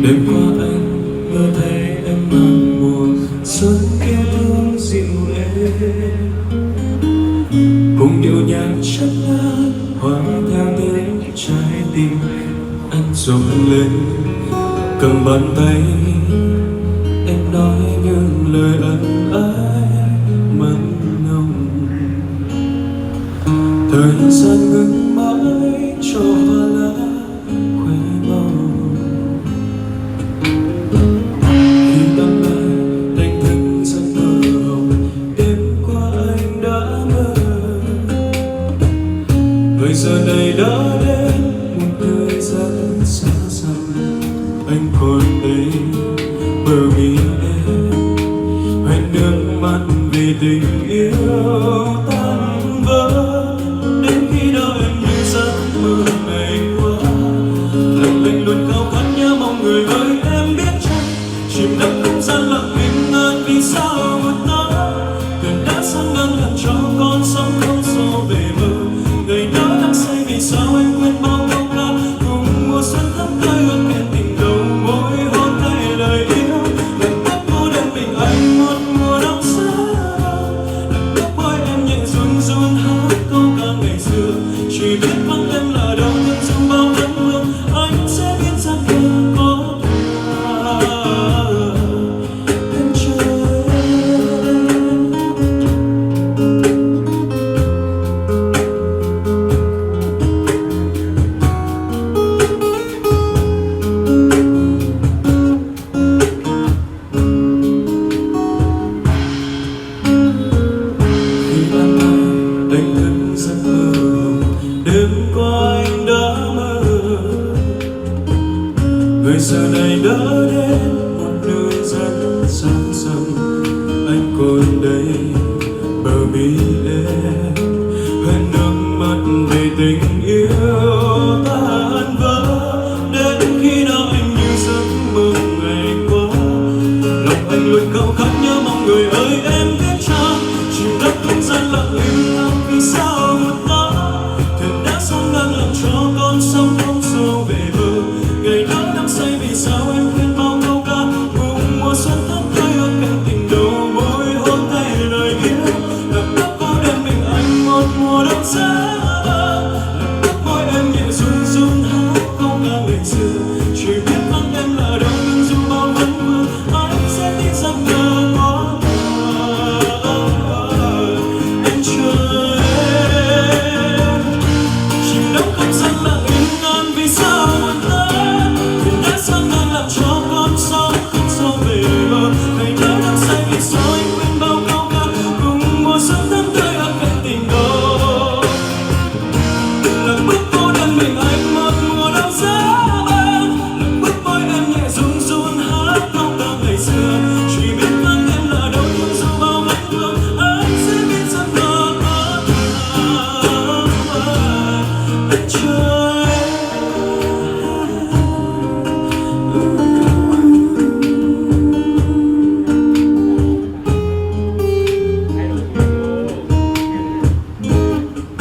Đêm qua anh mơ thấy em mang mùa xuân yêu thương dịu êm, cùng điệu nhạc chất ngát hòa theo tiếng trái tim anh rộn lên. Cầm bàn tay em nói những lời ân ái mặn nồng, thời gian ngừng mãi cho hoa lá khoe màu. Khi tâm lại đánh thức giấc mơ hồng, đêm qua anh đã mơ, người giờ này đã đến một nơi rất xa xăm. Anh còn đây bờ mi em hoen nước mắt vì tình yêu tan vỡ. Đến khi đó em như giấc mơ ngày qua, lòng anh luôn khao khát nhớ mong người ơi em biết chăng, chìm đắm không gian lặng im ngơi vì sao một tối thuyền đã sang ngang lần cho con sóng không xô về bờ. Ngày đó đang say vì sao em quên bao câu ca cùng mùa xuân thắm tươi ước hẹn tình đầu môi hôn hay lời yêu. Lần tóc cô đơn mình anh một mùa đông xa, lần tóc môi em nhẹ run run hát câu ca ngày xưa. Chỉ biết vắng em là đâu nhưng dù bao nắng mưa anh sẽ biết ra kia có em chờ em. Khi ban mai đánh thức giấc mơ hồng, đêm qua anh đã mơ, người giờ này đã đến một nơi rất xa xăm. Anh còn đây bờ mi em hoen nước mắt về tình yêu tan vỡ. Đến khi đó anh như giấc mơ ngày qua, lòng anh luôn khao khát nhớ mong người ơi